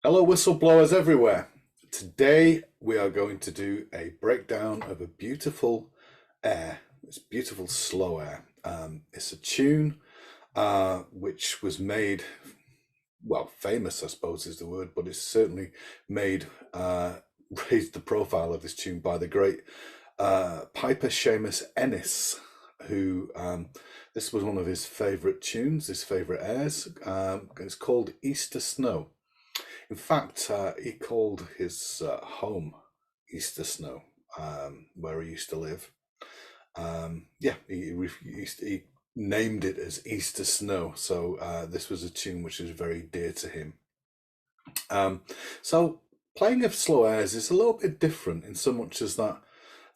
Hello, whistleblowers everywhere. Today we are going to do a breakdown of a beautiful air. It's beautiful slow air. It's a tune which was made, well, famous, I suppose is the word, but it's certainly made, raised the profile of this tune by the great Piper Seamus Ennis, who this was one of his favourite tunes, his favourite airs. It's called Easter Snow. In fact, he called his home Easter Snow, where he used to live. Yeah, he named it as Easter Snow. So this was a tune which is very dear to him. So playing of slow airs is a little bit different in so much as that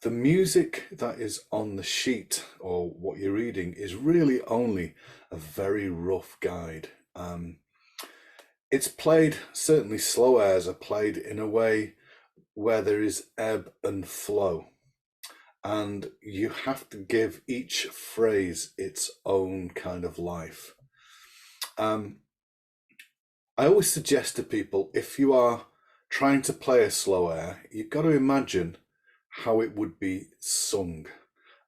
the music that is on the sheet or what you're reading is really only a very rough guide. It's played, certainly slow airs are played in a way where there is ebb and flow. And you have to give each phrase its own kind of life. I always suggest to people, if you are trying to play a slow air, you've got to imagine how it would be sung.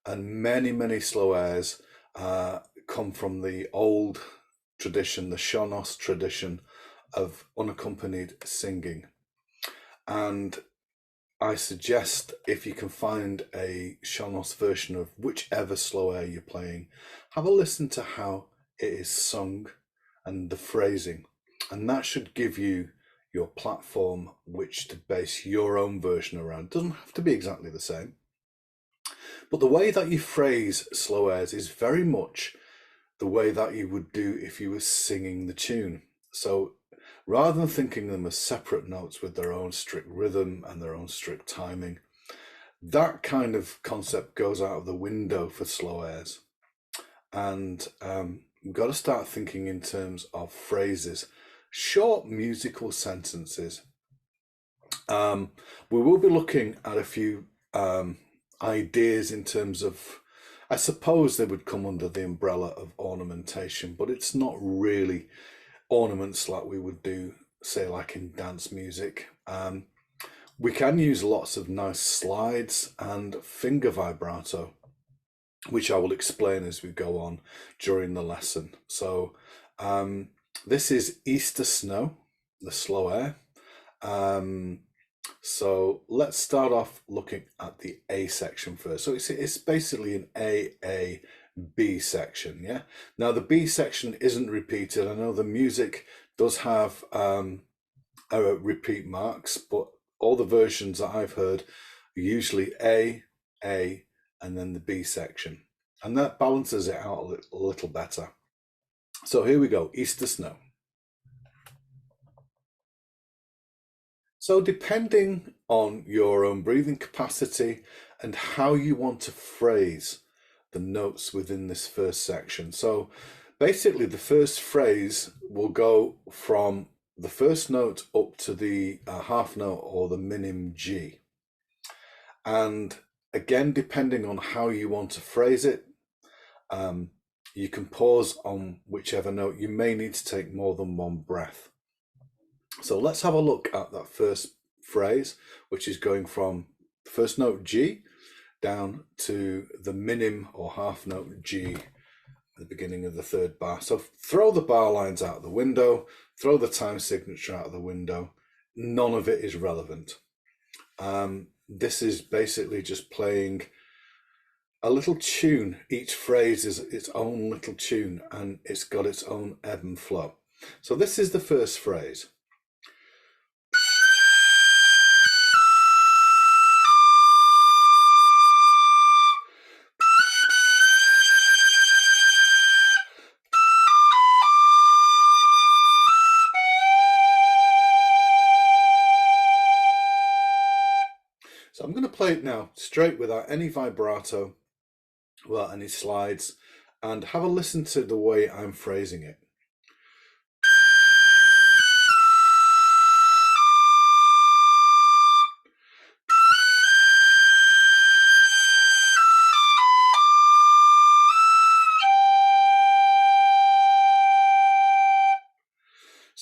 And many slow airs come from the old tradition, the Sean-Os tradition of unaccompanied singing. And I suggest, if you can find a Sean-Os version of whichever slow air you're playing, have a listen to how it is sung and the phrasing. And that should give you your platform which to base your own version around. It doesn't have to be exactly the same. But the way that you phrase slow airs is very much the way that you would do if you were singing the tune. So rather than thinking them as separate notes with their own strict rhythm and their own strict timing, that kind of concept goes out of the window for slow airs. And we've got to start thinking in terms of phrases, short musical sentences. We will be looking at a few ideas in terms of, I suppose they would come under the umbrella of ornamentation, but it's not really ornaments like we would do, say, like in dance music. We can use lots of nice slides and finger vibrato, which I will explain as we go on during the lesson. So this is Easter Snow, the slow air. So let's start off looking at the A section first. So it's basically an A, B section, yeah? Now the B section isn't repeated. I know the music does have repeat marks, but all the versions that I've heard are usually A, and then the B section. And that balances it out a little better. So here we go, Easter Snow. So depending on your own breathing capacity and how you want to phrase the notes within this first section. So basically the first phrase will go from the first note up to the half note or the minim G. And again, depending on how you want to phrase it, you can pause on whichever note. You may need to take more than one breath. So let's have a look at that first phrase, which is going from the first note G down to the minim or half note G at the beginning of the third bar. So throw the bar lines out the window, throw the time signature out of the window. None of it is relevant. This is basically just playing a little tune. Each phrase is its own little tune and it's got its own ebb and flow. So this is the first phrase. So I'm going to play it now straight without any vibrato, without any slides, and have a listen to the way I'm phrasing it.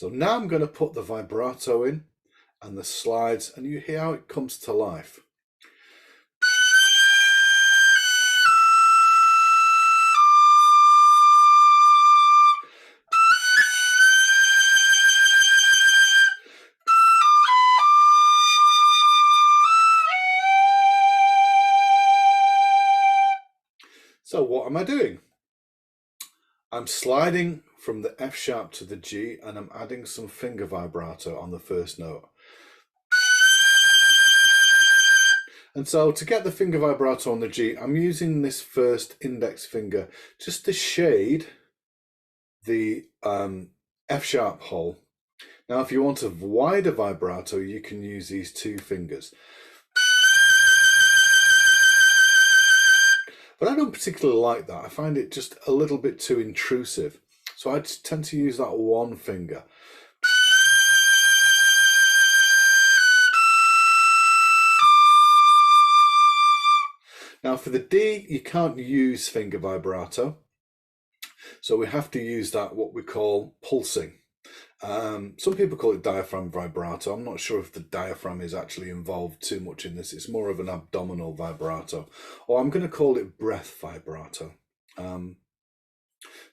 So now I'm going to put the vibrato in and the slides, and you hear how it comes to life. So what am I doing? I'm sliding from the F sharp to the G, and I'm adding some finger vibrato on the first note. And so to get the finger vibrato on the G, I'm using this first index finger just to shade the F sharp hole. Now, if you want a wider vibrato, you can use these two fingers. But I don't particularly like that. I find it just a little bit too intrusive. So I tend to use that one finger. Now for the D, you can't use finger vibrato. So we have to use that, what we call pulsing. Some people call it diaphragm vibrato. I'm not sure if the diaphragm is actually involved too much in this. It's more of an abdominal vibrato, or I'm going to call it breath vibrato.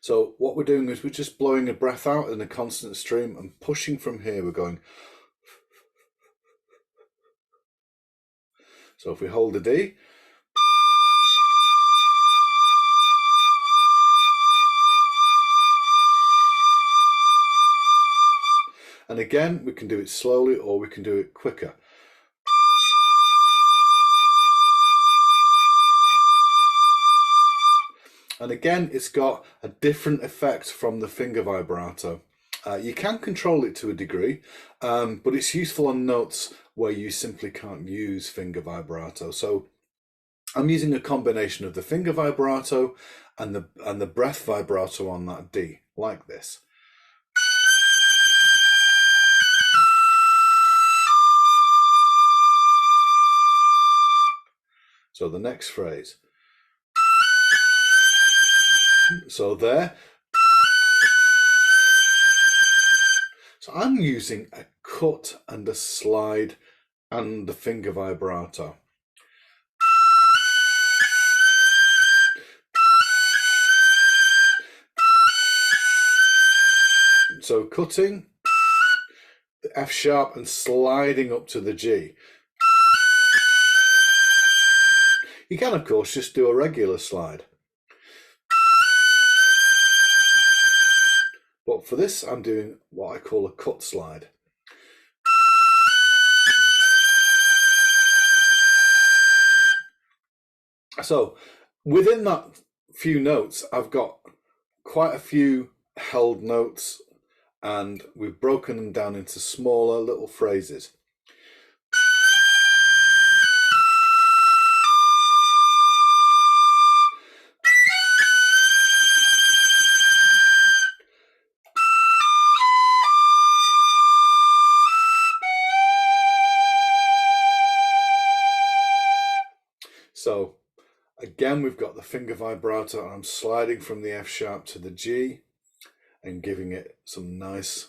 So what we're doing is we're just blowing a breath out in a constant stream and pushing from here. We're going. So if we hold the D, and again, we can do it slowly or we can do it quicker. And again, it's got a different effect from the finger vibrato. You can control it to a degree, but it's useful on notes where you simply can't use finger vibrato. So I'm using a combination of the finger vibrato and the breath vibrato on that D, like this. So the next phrase. So there. So I'm using a cut and a slide and the finger vibrato. So cutting the F sharp and sliding up to the G. You can, of course, just do a regular slide. But for this, I'm doing what I call a cut slide. So within that few notes, I've got quite a few held notes, and we've broken them down into smaller little phrases. So again, we've got the finger vibrato, and I'm sliding from the F sharp to the G and giving it some nice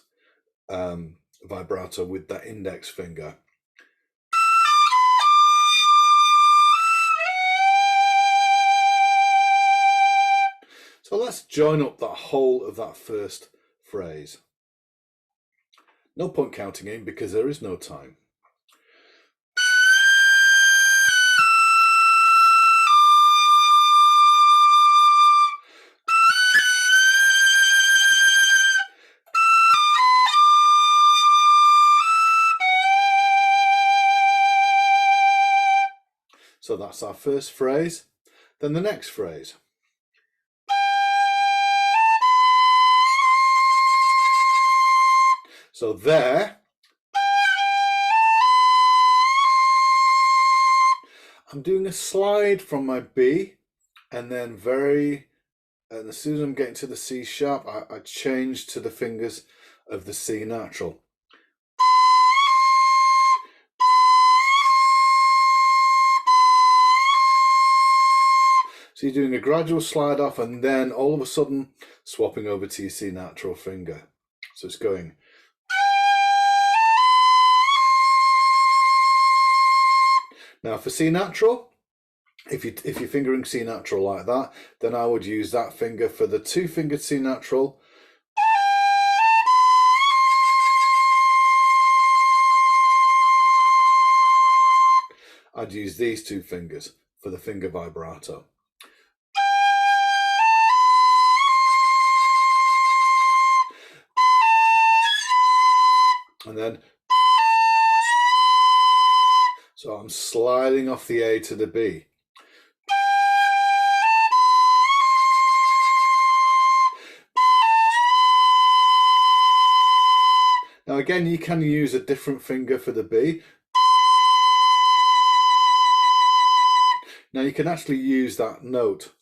vibrato with that index finger. So let's join up that whole of that first phrase. No point counting in because there is no time. So that's our first phrase. Then the next phrase. So there, I'm doing a slide from my B, and then and as soon as I'm getting to the C sharp, I change to the fingers of the C natural. So you're doing a gradual slide off and then all of a sudden swapping over to your C natural finger. So it's going. Now for C natural, if you're fingering C natural like that, then I would use that finger. For the two-fingered C natural, I'd use these two fingers for the finger vibrato. And then, so I'm sliding off the A to the B. Now again, you can use a different finger for the B. Now you can actually use that note,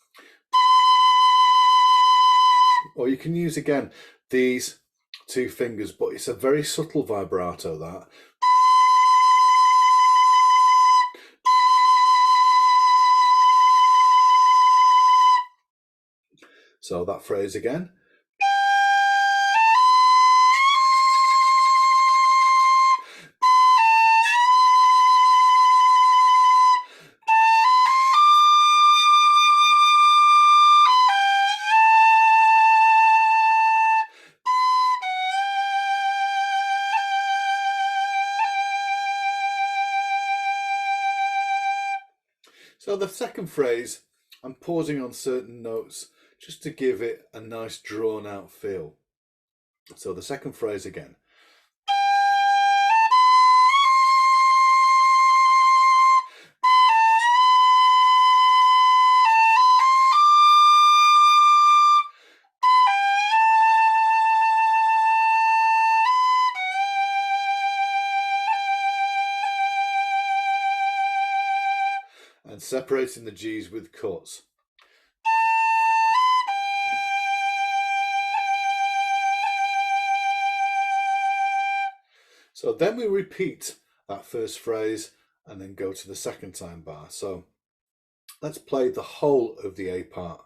or you can use again these two fingers, but it's a very subtle vibrato, that. So that phrase again. So the second phrase, I'm pausing on certain notes just to give it a nice drawn out feel. So the second phrase again. And separating the G's with cuts. So then we repeat that first phrase and then go to the second time bar. So let's play the whole of the A part.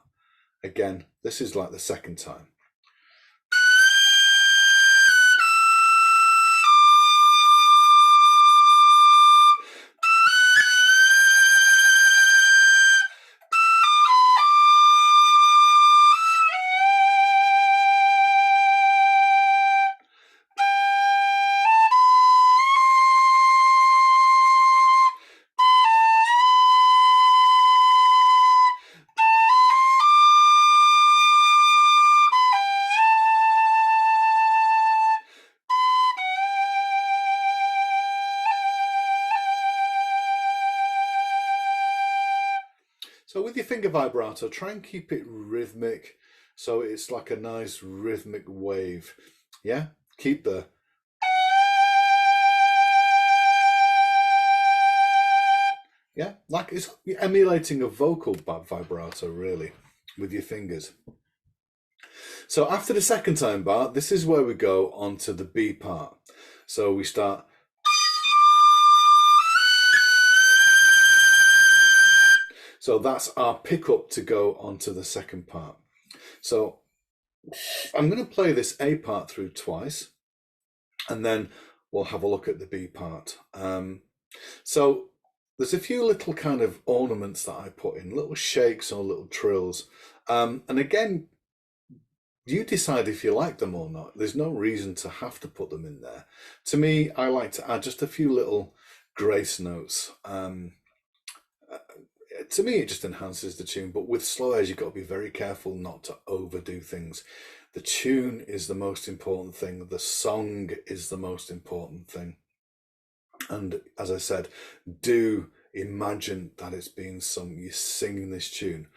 Again, this is like the second time. So with your finger vibrato, try and keep it rhythmic, so it's like a nice rhythmic wave. Yeah, keep the like it's emulating a vocal vibrato really with your fingers. So after the second time bar, this is where we go on to the B part. So we start. So that's our pickup to go onto the second part. So I'm going to play this A part through twice, and then we'll have a look at the B part. So there's a few little kind of ornaments that I put in, little shakes or little trills. And again, you decide if you like them or not. There's no reason to have to put them in there. To me, I like to add just a few little grace notes. To me, it just enhances the tune, but with slow airs, you've got to be very careful not to overdo things. The tune is the most important thing. The song is the most important thing. And as I said, do imagine that it's being sung. You're singing this tune.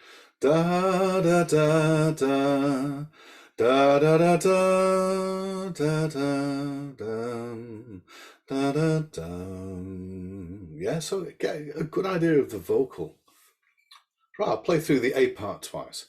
Da da da da da da da da da da da da da. Yeah, so get a good idea of the vocal. Right, I'll play through the A part twice.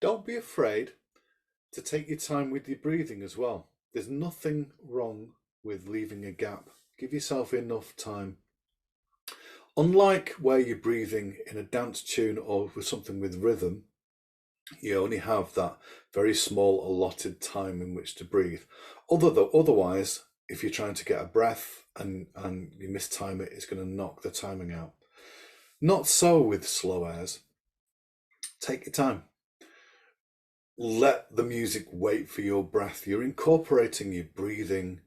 Don't be afraid to take your time with your breathing as well. There's nothing wrong with leaving a gap. Give yourself enough time. Unlike where you're breathing in a dance tune or with something with rhythm, you only have that very small allotted time in which to breathe. Otherwise, if you're trying to get a breath and you mistime it, it's going to knock the timing out. Not so with slow airs. Take your time. Let the music wait for your breath. You're incorporating your breathing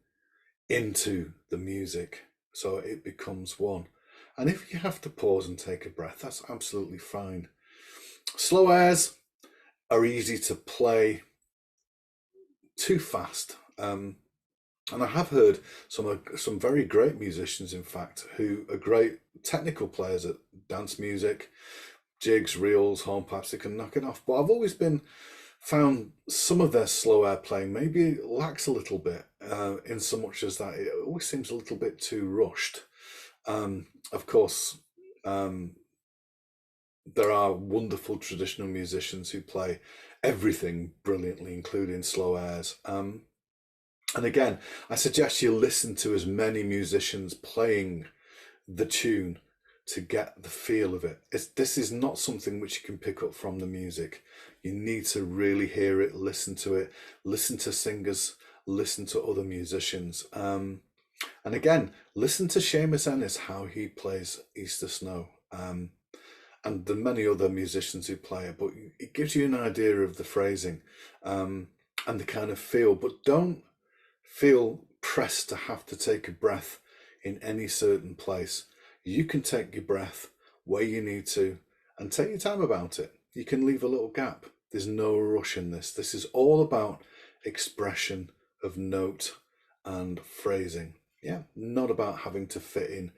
into the music, so it becomes one. And if you have to pause and take a breath, that's absolutely fine. Slow airs are easy to play too fast. And I have heard some very great musicians, in fact, who are great technical players at dance music, jigs, reels, hornpipes. They can knock it off. But I've always found some of their slow air playing maybe lacks a little bit, in so much as that it always seems a little bit too rushed. Of course, there are wonderful traditional musicians who play everything brilliantly, including slow airs. And again, I suggest you listen to as many musicians playing the tune to get the feel of it. This is not something which you can pick up from the music. You need to really hear it, listen to it, listen to singers, listen to other musicians. And again, listen to Seamus Ennis, how he plays Easter Snow. And the many other musicians who play it, but it gives you an idea of the phrasing and the kind of feel. But don't feel pressed to have to take a breath in any certain place. You can take your breath where you need to and take your time about it. You can leave a little gap. There's no rush in this. This is all about expression of note and phrasing. Yeah, not about having to fit in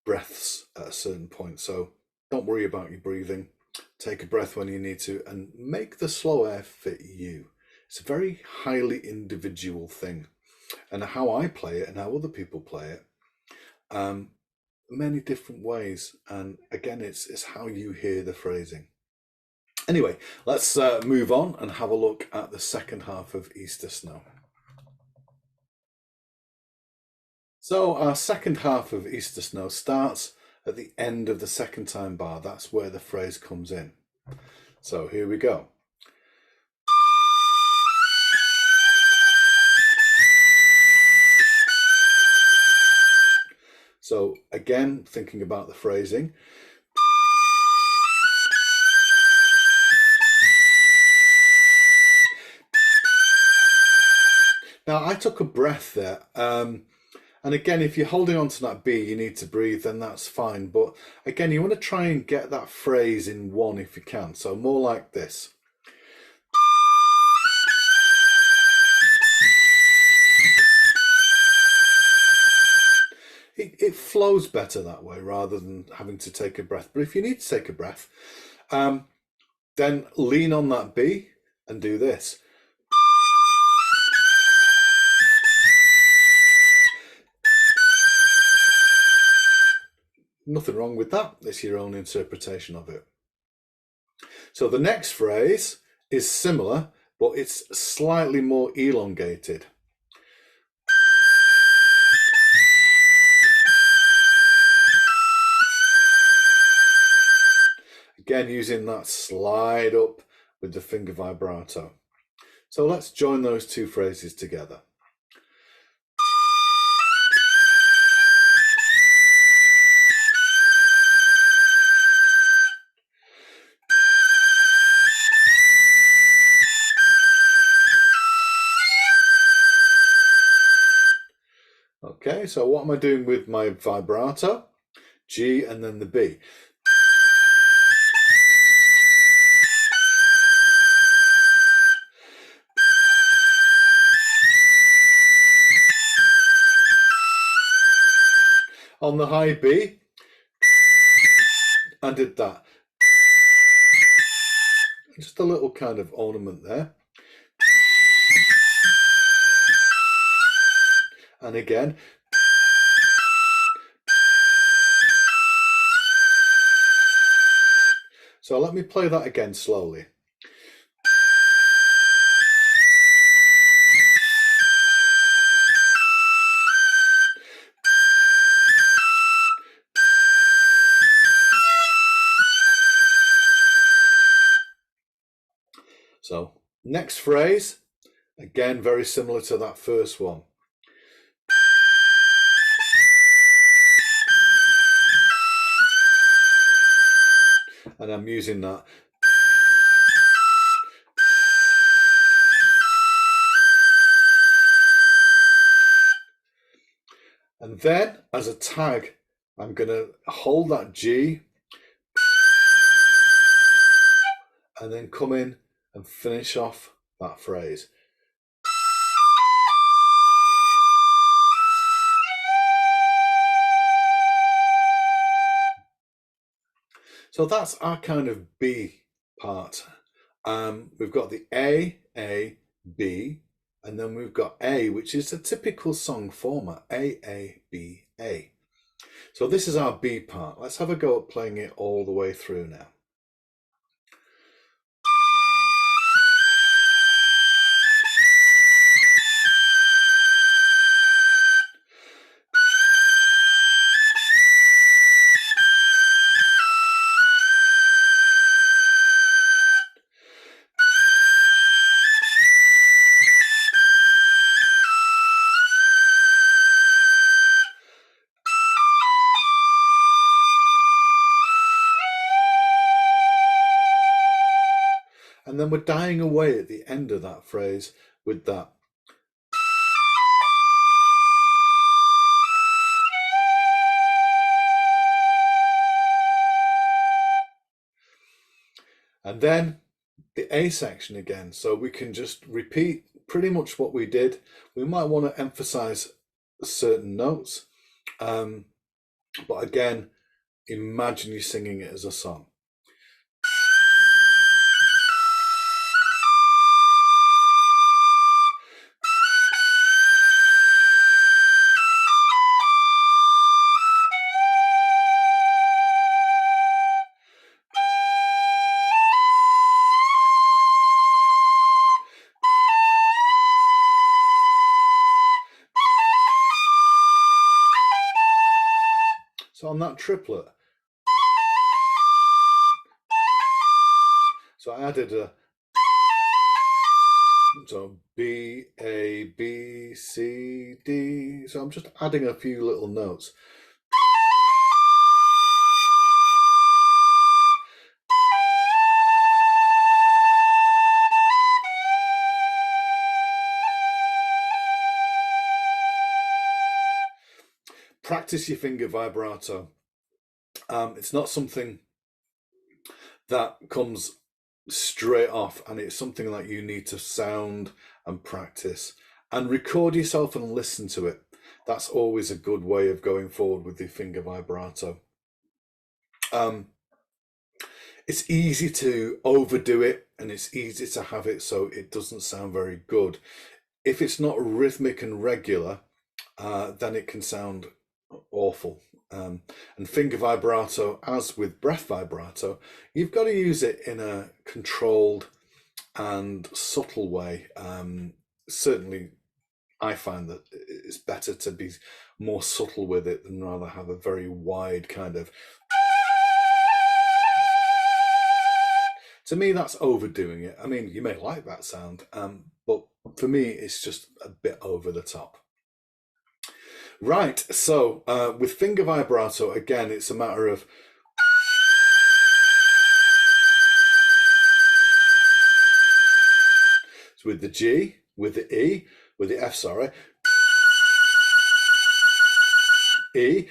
breaths at a certain point. So don't worry about your breathing. Take a breath when you need to and make the slow air fit you. It's a very highly individual thing. And how I play it and how other people play it, many different ways. And again, it's how you hear the phrasing. Anyway, let's move on and have a look at the second half of Easter Snow. So our second half of Easter Snow starts at the end of the second time bar. That's where the phrase comes in. So here we go. So again, thinking about the phrasing. Now I took a breath there. And again, if you're holding on to that B, you need to breathe, then that's fine. But again, you want to try and get that phrase in one if you can. So more like this. It flows better that way rather than having to take a breath. But if you need to take a breath, then lean on that B and do this. Nothing wrong with that. It's your own interpretation of it. So the next phrase is similar, but it's slightly more elongated. Again, using that slide up with the finger vibrato. So let's join those two phrases together. Okay, so what am I doing with my vibrato? G and then the B. On the high B, I did that. Just a little kind of ornament there. And again. So let me play that again slowly. Next phrase, again, very similar to that first one. And I'm using that. And then as a tag, I'm going to hold that G and then come in and finish off that phrase. So that's our kind of B part. We've got the A, B, and then we've got A, which is a typical song format, A, B, A. So this is our B part. Let's have a go at playing it all the way through now. And then we're dying away at the end of that phrase with that. And then the A section again. So we can just repeat pretty much what we did. We might want to emphasize certain notes. But again, imagine you singing it as a song. So on that triplet, so I added a, so B, A, B, C, D. So I'm just adding a few little notes. Practice your finger vibrato. It's not something that comes straight off, and it's something that you need to sound and practice and record yourself and listen to it. That's always a good way of going forward with the finger vibrato. It's easy to overdo it, and it's easy to have it so it doesn't sound very good. If it's not rhythmic and regular, then it can sound awful. And finger vibrato, as with breath vibrato, you've got to use it in a controlled and subtle way. Certainly, I find that it's better to be more subtle with it than rather have a very wide kind of. To me, that's overdoing it. I mean, you may like that sound, but for me, it's just a bit over the top. Right, so with finger vibrato, again, it's a matter of so with the G, with the E, with the F, sorry, E.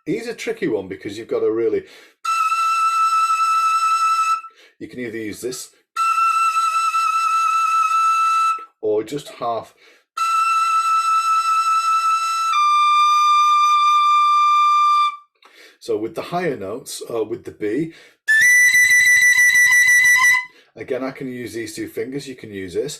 E's a tricky one because you've got to really, you can either use this or just half. So with the higher notes, with the B, again, I can use these two fingers. You can use this.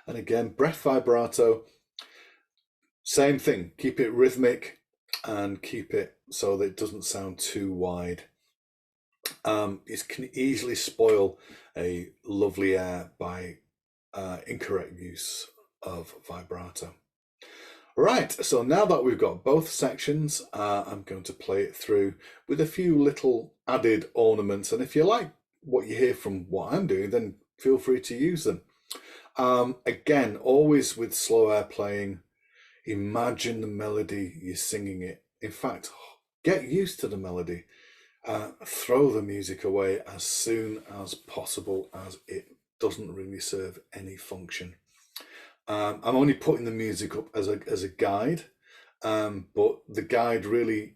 And again, breath vibrato, same thing. Keep it rhythmic and keep it so that it doesn't sound too wide. It can easily spoil a lovely air by incorrect use of vibrato. Right, so now that we've got both sections, I'm going to play it through with a few little added ornaments. And if you like what you hear from what I'm doing, then feel free to use them. Again, always with slow air playing, imagine the melody, you're singing it. In fact, get used to the melody. Throw the music away as soon as possible, as it doesn't really serve any function. I'm only putting the music up as a guide, but the guide really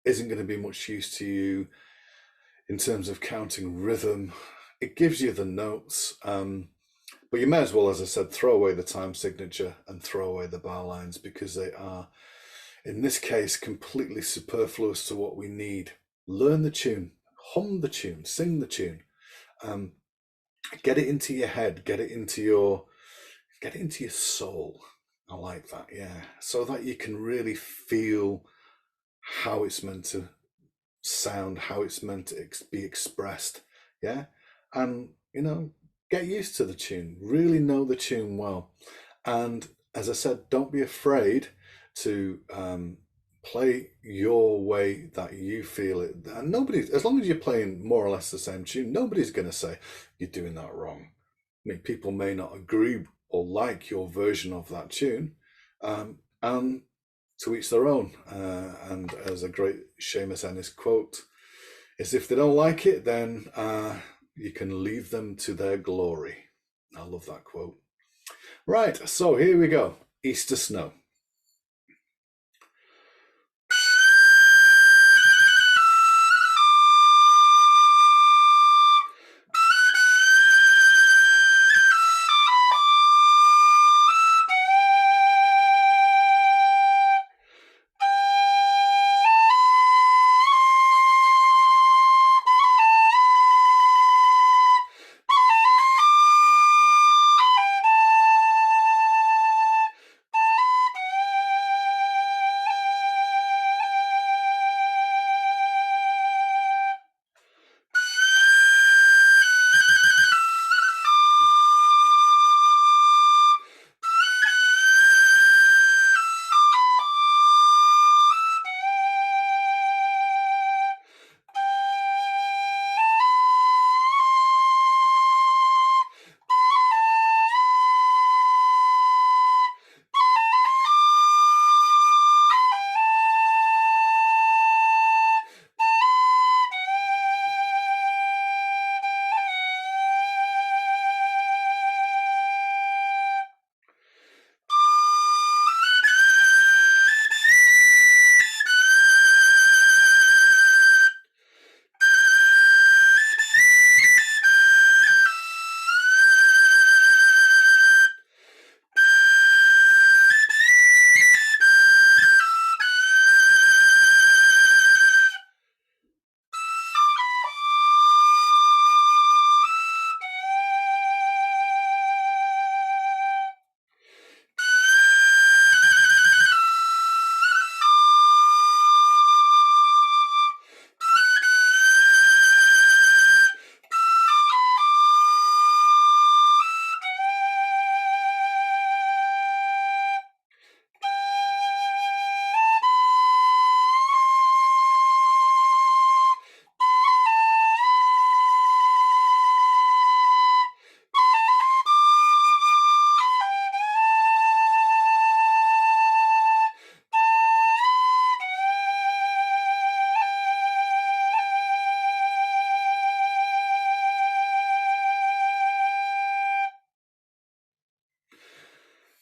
isn't going to be much use to you in terms of counting rhythm. It gives you the notes, but you may as well, as I said, throw away the time signature and throw away the bar lines, because they are, in this case, completely superfluous to what we need. Learn the tune, hum the tune, sing the tune, get it into your head, get it into your soul. I like that, yeah. So that you can really feel how it's meant to sound, how it's meant to be expressed, yeah. And get used to the tune, really know the tune well. And as I said, don't be afraid to play your way that you feel it. And nobody, as long as you're playing more or less the same tune, nobody's going to say you're doing that wrong. I mean, people may not agree or like your version of that tune, and to each their own. And as a great Seamus Ennis quote is, if they don't like it, then you can leave them to their glory. I love that quote. Right, so here we go. Easter Snow.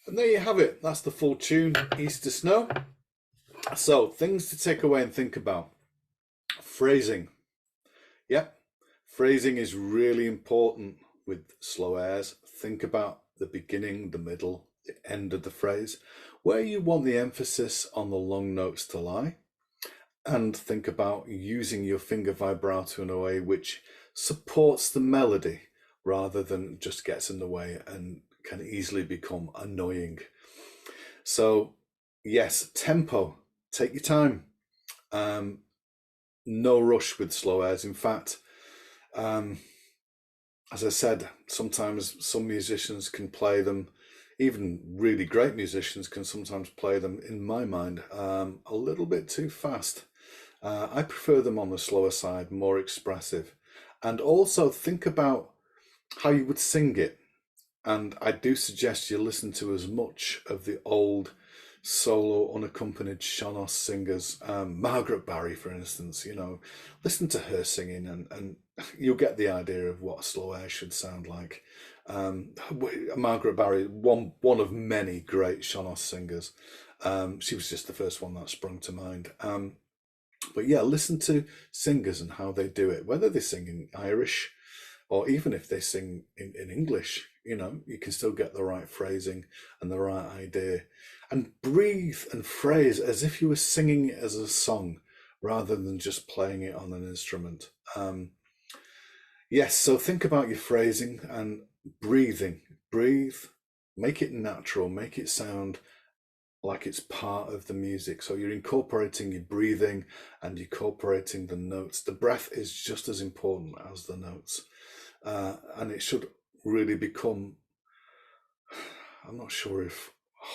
And there you have it. That's the full tune, Easter Snow. So, things to take away and think about. Phrasing. Yep, phrasing is really important with slow airs. Think about the beginning, the middle, the end of the phrase, where you want the emphasis on the long notes to lie. And think about using your finger vibrato in a way which supports the melody rather than just gets in the way and can easily become annoying. So, yes, tempo Take your time. Um, no rush with slow airs. In fact, um, as I said, sometimes some musicians can play them, even really great musicians can sometimes play them, in my mind, a little bit too fast. I prefer them on the slower side, more expressive. And also think about how you would sing it. And I do suggest you listen to as much of the old solo unaccompanied Shanos singers, Margaret Barry, for instance, listen to her singing and you'll get the idea of what a slow air should sound like. Margaret Barry, one of many great Shanos singers. She was just the first one that sprung to mind. But yeah, listen to singers and how they do it, whether they sing in Irish or even if they sing in English, you can still get the right phrasing and the right idea. And breathe and phrase as if you were singing it as a song rather than just playing it on an instrument. Yes, so think about your phrasing and breathing. Breathe, make it natural, make it sound like it's part of the music. So you're incorporating your breathing and incorporating the notes. The breath is just as important as the notes. And it should really become, I'm not sure if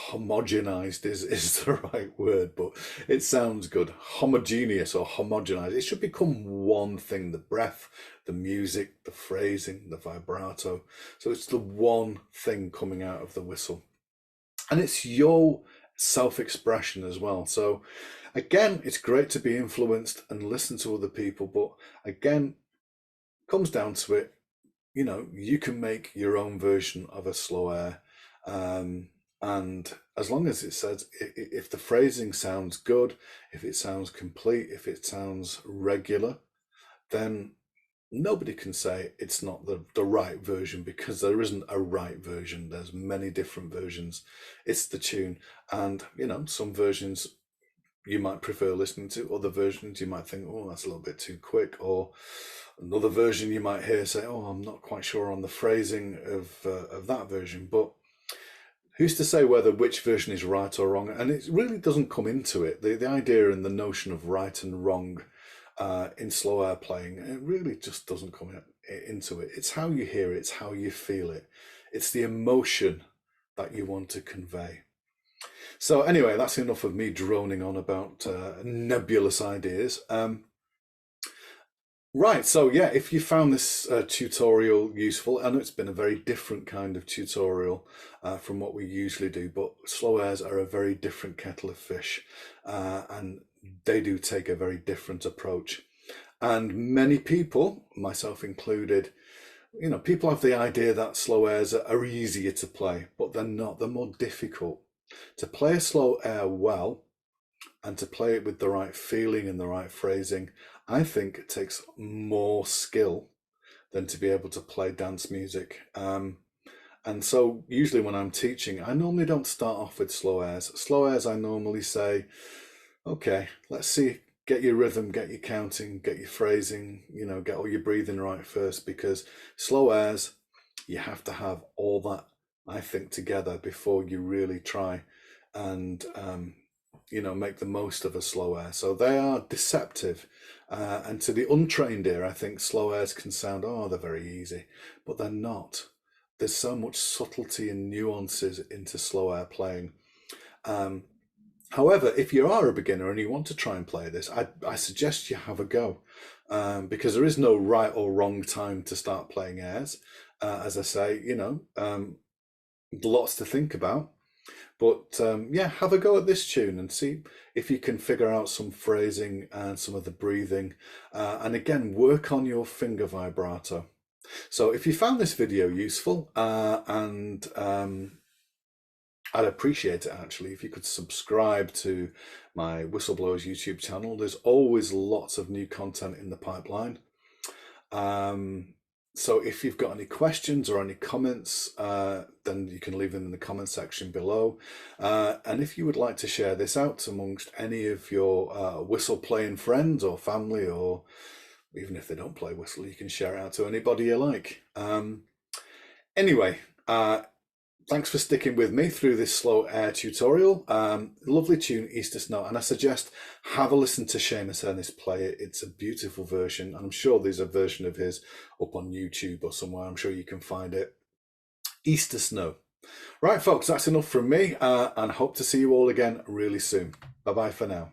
homogenized is the right word, but it sounds good. Homogeneous or homogenized. It should become one thing, the breath, the music, the phrasing, the vibrato. So it's the one thing coming out of the whistle. And it's your self-expression as well. So again, it's great to be influenced and listen to other people, but again, comes down to it, you can make your own version of a slow air. And as long as it says, if the phrasing sounds good, if it sounds complete, if it sounds regular, then nobody can say it's not the right version, because there isn't a right version. There's many different versions. It's the tune. And, some versions you might prefer listening to, other versions you might think, oh, that's a little bit too quick, or another version you might hear say, oh, I'm not quite sure on the phrasing of that version. But who's to say which version is right or wrong? And it really doesn't come into it. The idea and the notion of right and wrong in slow air playing, it really just doesn't come into it. It's how you hear it, it's how you feel it. It's the emotion that you want to convey. So anyway, that's enough of me droning on about nebulous ideas. Right, so yeah, if you found this tutorial useful, I know it's been a very different kind of tutorial from what we usually do, but slow airs are a very different kettle of fish, and they do take a very different approach. And many people, myself included, people have the idea that slow airs are easier to play, but they're not. They're more difficult. To play a slow air well and to play it with the right feeling and the right phrasing, I think it takes more skill than to be able to play dance music. And so usually when I'm teaching, I normally don't start off with slow airs. Slow airs, I normally say, okay, let's see, get your rhythm, get your counting, get your phrasing, get all your breathing right first, because slow airs, you have to have all that, I think, together before you really try and, make the most of a slow air. So they are deceptive. And to the untrained ear, I think slow airs can sound, oh, they're very easy, but they're not. There's so much subtlety and nuances into slow air playing. However, if you are a beginner and you want to try and play this, I suggest you have a go, because there is no right or wrong time to start playing airs. As I say, lots to think about. But yeah, have a go at this tune and see if you can figure out some phrasing and some of the breathing. And again, work on your finger vibrato. So if you found this video useful, and I'd appreciate it actually if you could subscribe to my Whistleblowers YouTube channel. There's always lots of new content in the pipeline. So if you've got any questions or any comments, then you can leave them in the comment section below. And if you would like to share this out amongst any of your whistle playing friends or family, or even if they don't play whistle, you can share it out to anybody you like. Anyway, thanks for sticking with me through this slow air tutorial. Lovely tune, Easter Snow, and I suggest have a listen to Seamus Ennis play it. It's a beautiful version, and I'm sure there's a version of his up on YouTube or somewhere. I'm sure you can find it. Easter Snow. Right, folks, that's enough from me, and hope to see you all again really soon. Bye-bye for now.